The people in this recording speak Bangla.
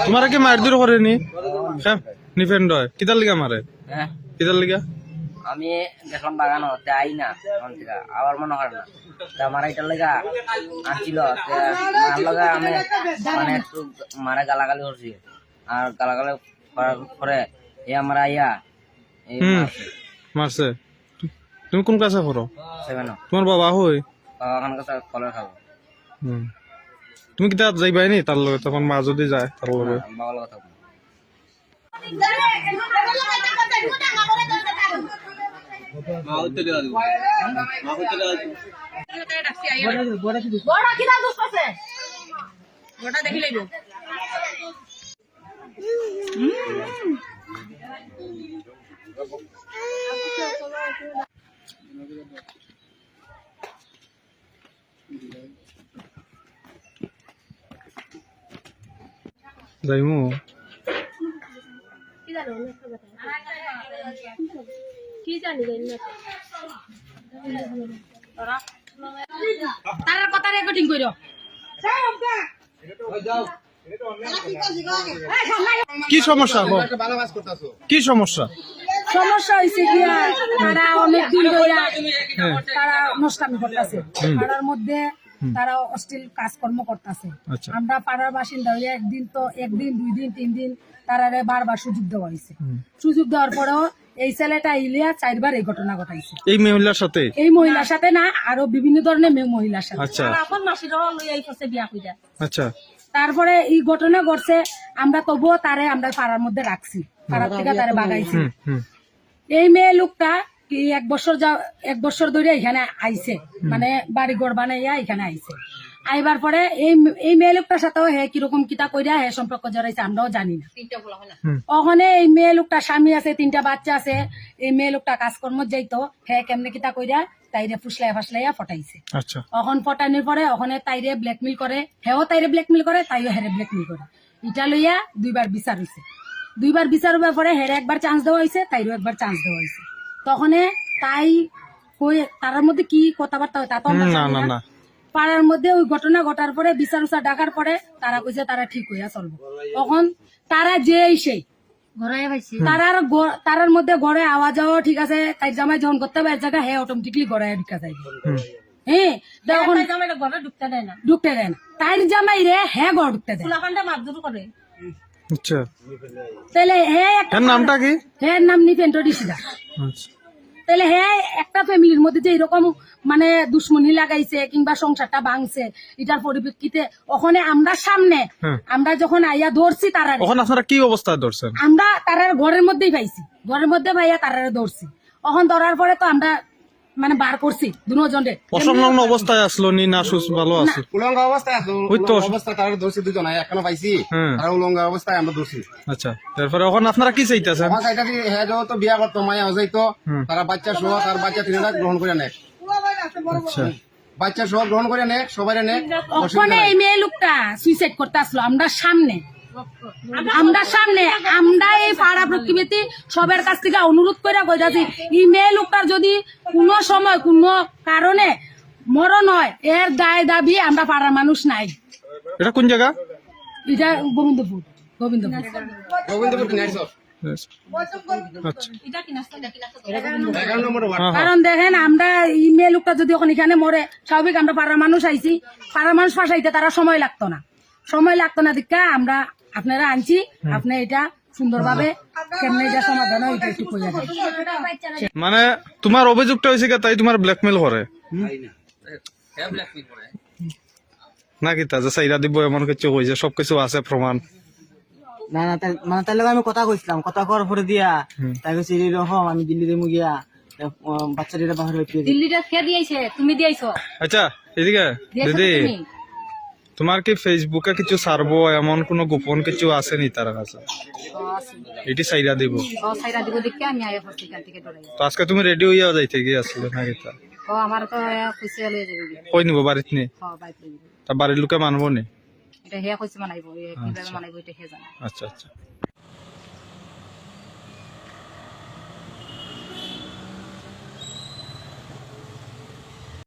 তোমার কি মারধর করেনি নিফেন্ড কিতার লিগা মারে কিতার লিগা আমি দেখলাম বাগানো আই না আবার মনে হয় না আমার এটার লেগা আনছিল আমি মানে একটু মারা গালাগালি করছি আর গালাগালি করে এ আমার আইয়া মারছে তুমি কোন ক্লাসে পড়ো 7 তোমার বাবা হই বাবা খান কাছে কলের খাবো তুমি কিতা যাইবাই নি তার লগে তখন মা যদি যায় তার লগে বাবার কথা যাইমু তার কথা রেকর্ডিং কইরো কি সমস্যা কি সমস্যা সমস্যা হয়েছে কি তারা অনেকদিন ধরে তারা নষ্টামি করতেছে পাড়ার মধ্যে তারা অশ্লীল কাজকর্ম করতেছে আমরা পাড়ার বাসিন্দা হয়ে একদিন 2 দিন 3 দিন তারা বারবার সুযোগ দেওয়া হয়েছে সুযোগ দেওয়ার পরেও এই ছেলেটা ইলিয়া 4 বার এই ঘটনা ঘটাইছে এই মহিলার সাথে না আরো বিভিন্ন ধরনের মহিলার সাথে এখন মাসির লইয়াই করছে বিয়া কইরা আচ্ছা তারপরে এই ঘটনা ঘটছে আমরা তবুও তারে আমরা পাড়ার মধ্যে রাখছি পাড়ার থেকে তারে বাগাইছি এই মেয়ে লোকটা কি 1 বছর ধরে এখানে আইছে মানে বাড়ি ঘর বানাইয়া এখানে আইছে আইবার পরে এই মেয়ে লোকটার সাথেও হে কিরকম কিতা কইরা হে সম্পর্ক জড়াইছে আমরাও জানি না ওখানে এই মেয়ে লোকটা স্বামী আছে 3টা বাচ্চা আছে এই মেয়ে লোকটা কাজকর্ম যাইতো হে কেমনে কিতা কইরা তাইরে ফুসলাইয়া ফটাইছে এখন ফটানোর পরে ওখানে তাইরে ব্ল্যাকমেল করে হেও তাইরে ব্ল্যাকমেল করে তাইও হেরে ব্ল্যাকমেল করে এটা লইয়া 2 বার বিচার হইছে 2 বার বিচার হওয়ার পরে হেরে 1 বার চান্স দেওয়া হয়েছে তাইরও 1 বার চান্স দেওয়া হয়েছে তখন তাই কই তার মধ্যে কি কথাবার্তা হয় তা তো না পাড়ার মধ্যে ওই ঘটনা ঘটার পরে বিচার ডাকার পরে তারা কইছে তারা ঠিক হইয়া চলবো তখন তারা যে সেই তারার মধ্যে ঘরে আওয়াজ যাওয়া ঠিক আছে তাই জামাই যখন করতে হবে এক জায়গায় হ্যাঁ অটোমেটিকলি ঘরে ঢুকা যায় হ্যাঁ তখন ঢুকতে দেয় না তাই জামাই রে হ্যাঁ ঘর ঢুকতে দেয় মারধর করে আচ্ছা তাহলে হ্যাঁ নামটা কি হ্যাঁ নাম নিপেন্দ্র ঋষিদা তাহলে হ্যাঁ একটা ফ্যামিলির মধ্যে যে এরকম মানে দুশ্মনী লাগাইছে কিংবা সংসারটা ভাঙছে এটার পরিপ্রেক্ষিতে ওখানে আমরা সামনে আমরা যখন আইয়া ধরছি তারা আপনারা কি অবস্থায় ধরছেন আমরা তারার ঘরের মধ্যেই পাইছি ঘরের মধ্যে ভাইয়া তারারে ধরছি ওখান ধরার পরে তো আমরা মানে বার করছি দুজনে অসংলগ্ন অবস্থায় আসলো নি না সুস্থ ভালো আছে উলঙ্গ অবস্থায় আসলো অবস্থায় তারা ধরছি দুজন এখনো পাইছি আর উলঙ্গ অবস্থায় আমরা ধরছি আচ্ছা তারপরে এখন আপনারা কি চাইতেছেন আমার চাইতাছি হ্যাঁ যত বিয়া করতো মায়া যাইতো তারা বাচ্চা সহ তার বাচ্চা 3টা গ্রহণ করে নেয় আচ্ছা বাচ্চা সহ গ্রহণ করে নেয় সবাই নেয় ওখানে এই মেয়ে লোকটা সুইসাইড করতে আসলো আমরা সামনে আমরা এই পাড়া প্রতিবেশী সবার কাছ থেকে অনুরোধ করে কইতাছি এই মেয়ে লোকটার যদি কোনো সময় কোনো কারণে মরণ হয় এর দায় দাবি আমরা পাড়ার মানুষ নাই এটা কোন জায়গা এটা গোবিন্দপুর কারণ দেখেন আমরা এই মেয়ে লোকটা যদি ওখানে এখানে মরে স্বাভাবিক আমরা পাড়ার মানুষ আইছি পাড়ার মানুষ ফাঁসাইতে তারা সময় লাগতো না দীক্ষা আমরা আপনারা আনছি আপনি এটা সুন্দরভাবে কেমনে এটা সমাধান হয় এটা একটু কইয়া দেন মানে তোমার অভিযোগটা হইছে কি তাই তোমার ব্ল্যাকমেল করে নাকি তা যে সাইরা দিব এমন কিছু হইছে সবকিছু আছে প্রমাণ না না মানে তার লগে আমি কথা কইছিলাম কথা করার পরে দিয়া তাই কইছি এরকম আমি দিল্লিতে মুগিয়া বাচ্চাটা বাহির হইতে দিল্লিটা কে দিয়েছে তুমি দিয়েছো আচ্ছা এদিকে দিদি তোমার কি ফেসবুকে কিছু সারবো এমন কোন গোপন কিছু আছে নি তার কাছে এটি সাইরা দিব দেখে আমি আয়া পত্রিকা থেকে তো আজকে তুমি রেডি হইয়া যাইতে গিয়ে আসলে নাকি তা আমার তো খুশি হলে যাবে কই নিব বাড়িত নে বাইক লই তা বাড়ির লোকে মানবো নি এটা হে কইছে মানাইবো কিভাবে মানাইবো এটা হে জানে আচ্ছা আচ্ছা